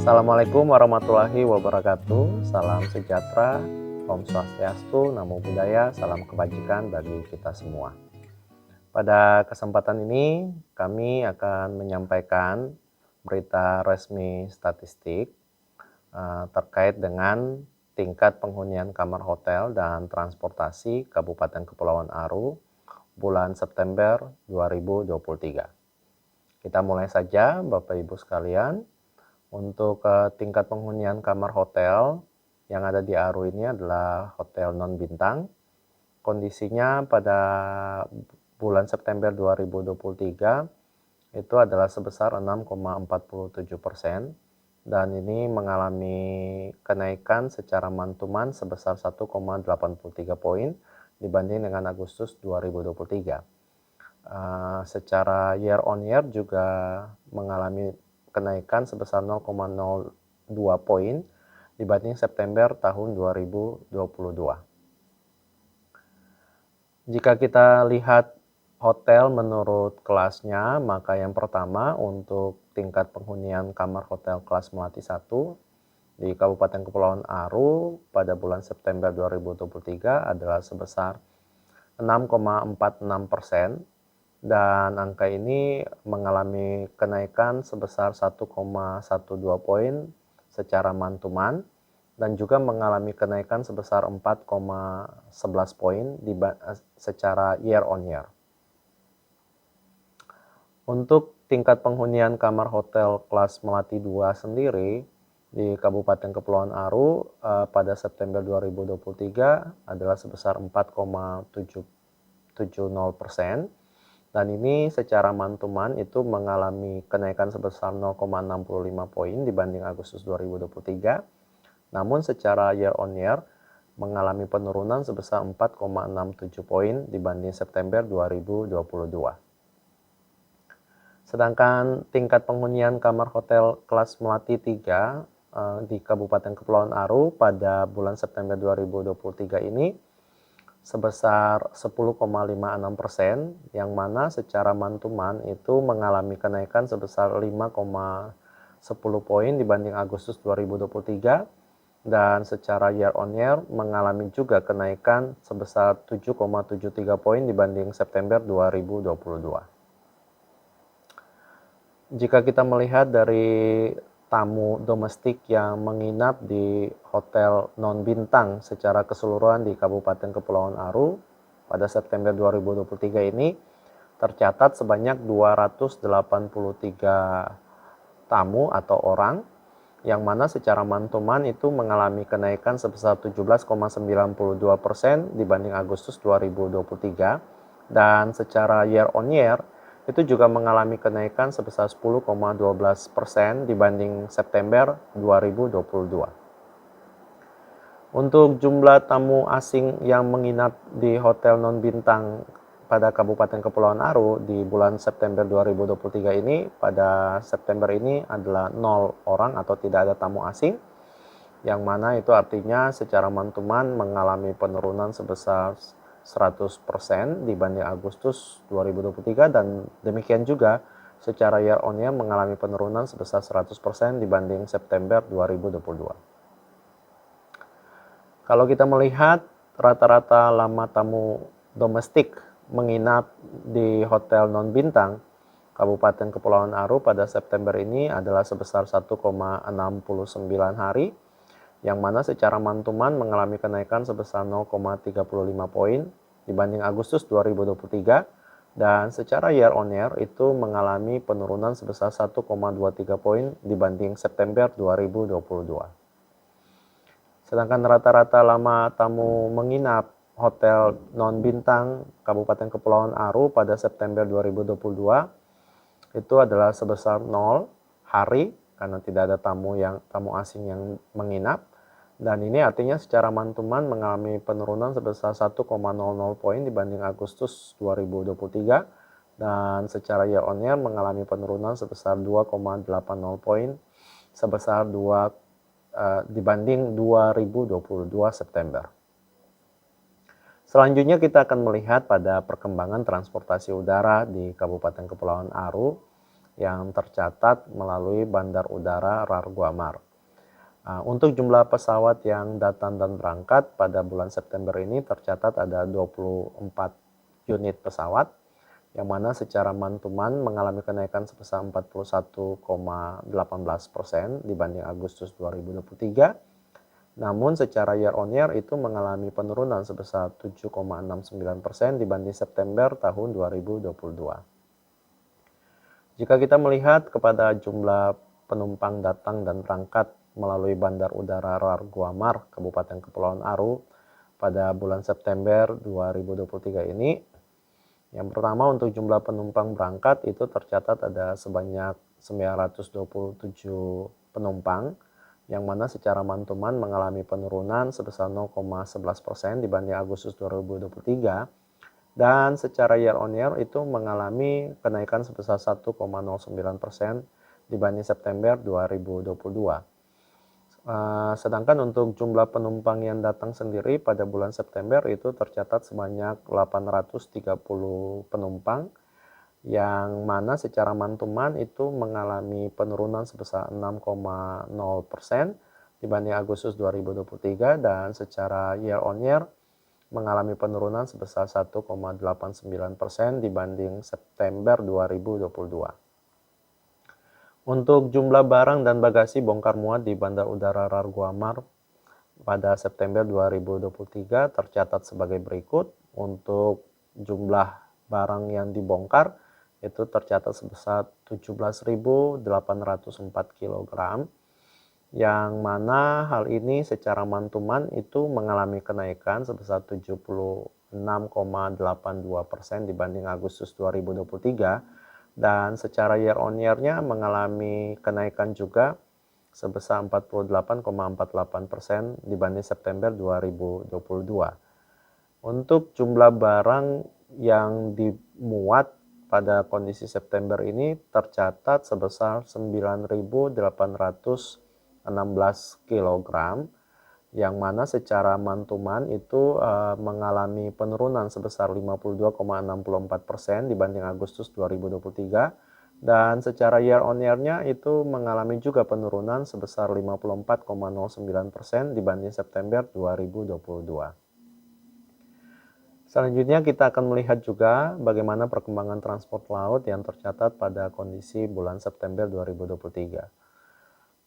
Assalamualaikum warahmatullahi wabarakatuh. Salam sejahtera, Om Swastiastu, Namo Buddhaya, salam kebajikan bagi kita semua. Pada kesempatan ini, kami akan menyampaikan berita resmi statistik terkait dengan tingkat penghunian kamar hotel dan transportasi Kabupaten Kepulauan Aru bulan September 2023. Kita mulai saja, Bapak Ibu sekalian. Untuk tingkat penghunian kamar hotel yang ada di Aru ini adalah hotel non-bintang. Kondisinya pada bulan September 2023 itu adalah sebesar 6,47% dan ini mengalami kenaikan secara month-to-month sebesar 1,83 poin dibanding dengan Agustus 2023. Secara year on year juga mengalami kenaikan sebesar 0,02 poin dibanding September tahun 2022. Jika kita lihat hotel menurut kelasnya, maka yang pertama untuk tingkat penghunian kamar hotel kelas Melati 1 di Kabupaten Kepulauan Aru pada bulan September 2023 adalah sebesar 6,46%. Dan angka ini mengalami kenaikan sebesar 1,12 poin secara month-to-month dan juga mengalami kenaikan sebesar 4,11 poin secara year on year. Untuk tingkat penghunian kamar hotel kelas Melati 2 sendiri di Kabupaten Kepulauan Aru pada September 2023 adalah sebesar 4,70%. Dan ini secara month-to-month itu mengalami kenaikan sebesar 0,65 poin dibanding Agustus 2023. Namun secara year on year mengalami penurunan sebesar 4,67 poin dibanding September 2022. Sedangkan tingkat penghunian kamar hotel kelas Melati 3 di Kabupaten Kepulauan Aru pada bulan September 2023 ini sebesar 10,56%, yang mana secara month-to-month itu mengalami kenaikan sebesar 5,10 poin dibanding Agustus 2023 dan secara year on year mengalami juga kenaikan sebesar 7,73 poin dibanding September 2022. Jika kita melihat dari tamu domestik yang menginap di hotel non-bintang secara keseluruhan di Kabupaten Kepulauan Aru pada September 2023 ini tercatat sebanyak 283 tamu atau orang, yang mana secara month-to-month itu mengalami kenaikan sebesar 17,92% dibanding Agustus 2023 dan secara year on year itu juga mengalami kenaikan sebesar 10,12% dibanding September 2022. Untuk jumlah tamu asing yang menginap di hotel non-bintang pada Kabupaten Kepulauan Aru di bulan September 2023 ini, pada September ini adalah 0 orang atau tidak ada tamu asing, yang mana itu artinya secara month-to-month mengalami penurunan sebesar 100% dibanding Agustus 2023 dan demikian juga secara year on year mengalami penurunan sebesar 100% dibanding September 2022. Kalau kita melihat rata-rata lama tamu domestik menginap di hotel non-bintang Kabupaten Kepulauan Aru pada September ini adalah sebesar 1,69 hari, yang mana secara month-to-month mengalami kenaikan sebesar 0,35 poin dibanding Agustus 2023 dan secara year on year itu mengalami penurunan sebesar 1,23 poin dibanding September 2022. Sedangkan rata-rata lama tamu menginap hotel non-bintang Kabupaten Kepulauan Aru pada September 2022 itu adalah sebesar 0 hari karena tidak ada tamu asing yang menginap. Dan ini artinya secara month-to-month mengalami penurunan sebesar 1,00 poin dibanding Agustus 2023 dan secara year on year mengalami penurunan sebesar 2,80 poin sebesar dibanding 2022 September. Selanjutnya kita akan melihat pada perkembangan transportasi udara di Kabupaten Kepulauan Aru yang tercatat melalui Bandar Udara Rarguamar. Untuk jumlah pesawat yang datang dan berangkat pada bulan September ini tercatat ada 24 unit pesawat, yang mana secara month-to-month mengalami kenaikan sebesar 41,18% dibanding Agustus 2023. Namun secara year on year itu mengalami penurunan sebesar 7,69% dibanding September tahun 2022. Jika kita melihat kepada jumlah penumpang datang dan berangkat melalui Bandar Udara Rarguamar, Kabupaten Kepulauan Aru, pada bulan September 2023 ini, yang pertama untuk jumlah penumpang berangkat itu tercatat ada sebanyak 927 penumpang, yang mana secara month-to-month mengalami penurunan sebesar 0,11% dibanding Agustus 2023. Dan secara year on year itu mengalami kenaikan sebesar 1,09% dibanding September 2022. Sedangkan untuk jumlah penumpang yang datang sendiri pada bulan September itu tercatat sebanyak 830 penumpang, yang mana secara month-to-month itu mengalami penurunan sebesar 6,0% dibanding Agustus 2023, dan secara year on year mengalami penurunan sebesar 1,89% dibanding September 2022. Untuk jumlah barang dan bagasi bongkar muat di Bandar Udara Rarguamar pada September 2023 tercatat sebagai berikut. Untuk jumlah barang yang dibongkar itu tercatat sebesar 17.804 kg, yang mana hal ini secara month-to-month itu mengalami kenaikan sebesar 76,82% dibanding Agustus 2023, dan secara year on year-nya mengalami kenaikan juga sebesar 48,48% dibanding September 2022. Untuk jumlah barang yang dimuat pada kondisi September ini tercatat sebesar 9.816 kg, yang mana secara month-to-month itu mengalami penurunan sebesar 52,64% dibanding Agustus 2023, dan secara year on year-nya itu mengalami juga penurunan sebesar 54,09% dibanding September 2022. Selanjutnya kita akan melihat juga bagaimana perkembangan transport laut yang tercatat pada kondisi bulan September 2023.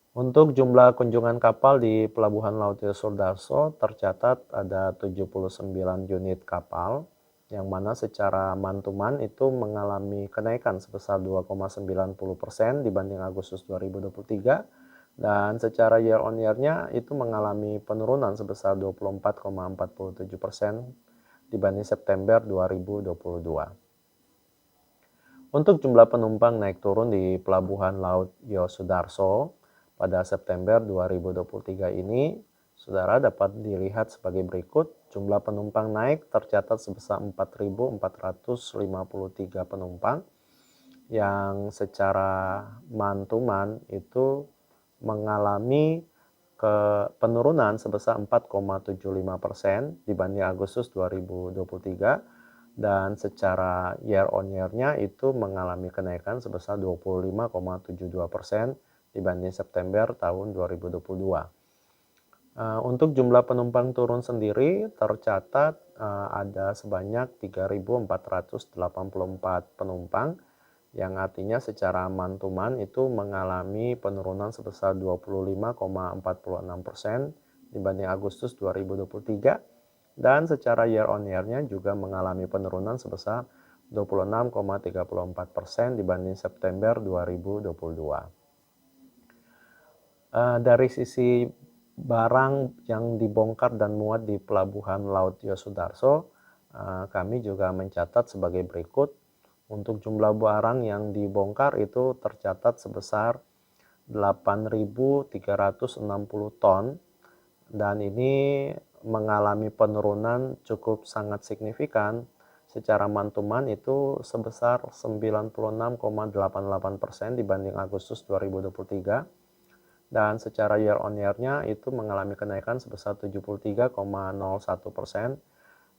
Untuk jumlah kunjungan kapal di Pelabuhan Laut Yosudarso tercatat ada 79 unit kapal, yang mana secara month-to-month itu mengalami kenaikan sebesar 2,90% dibanding Agustus 2023, dan secara year on year-nya itu mengalami penurunan sebesar 24,47% dibanding September 2022. Untuk jumlah penumpang naik turun di Pelabuhan Laut Yosudarso pada September 2023 ini, saudara dapat dilihat sebagai berikut. Jumlah penumpang naik tercatat sebesar 4.453 penumpang, yang secara month-to-month itu mengalami penurunan sebesar 4,75% dibanding Agustus 2023, dan secara year on year-nya itu mengalami kenaikan sebesar 25,72% dibanding September tahun 2022. Untuk jumlah penumpang turun sendiri tercatat ada sebanyak 3.484 penumpang, yang artinya secara month-to-month itu mengalami penurunan sebesar 25,46% dibanding Agustus 2023, dan secara year on year-nya juga mengalami penurunan sebesar 26,34% dibanding September 2022. Dari sisi barang yang dibongkar dan muat di Pelabuhan Laut Yosudarso, kami juga mencatat sebagai berikut. Untuk jumlah barang yang dibongkar itu tercatat sebesar 8.360 ton, dan ini mengalami penurunan cukup sangat signifikan. Secara month-to-month itu sebesar 96,88% dibanding Agustus 2023, dan secara year on year-nya itu mengalami kenaikan sebesar 73,01%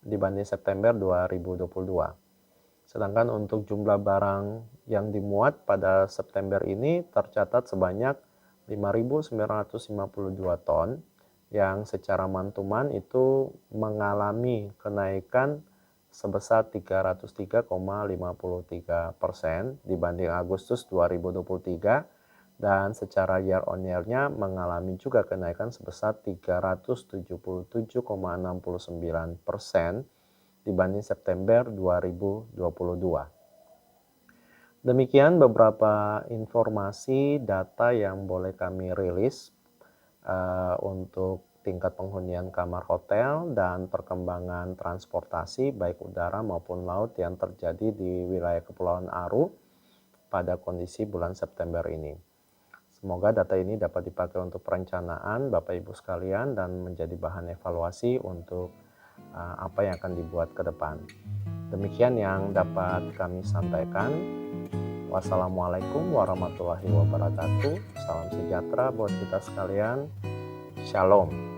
dibanding September 2022. Sedangkan untuk jumlah barang yang dimuat pada September ini tercatat sebanyak 5.952 ton, yang secara month-to-month itu mengalami kenaikan sebesar 303,53% dibanding Agustus 2023, dan secara year on year-nya mengalami juga kenaikan sebesar 377,69% dibanding September 2022. Demikian beberapa informasi data yang boleh kami rilis untuk tingkat penghunian kamar hotel dan perkembangan transportasi baik udara maupun laut yang terjadi di wilayah Kepulauan Aru pada kondisi bulan September ini. Semoga data ini dapat dipakai untuk perencanaan Bapak Ibu sekalian dan menjadi bahan evaluasi untuk apa yang akan dibuat ke depan. Demikian yang dapat kami sampaikan. Wassalamualaikum warahmatullahi wabarakatuh. Salam sejahtera buat kita sekalian. Shalom.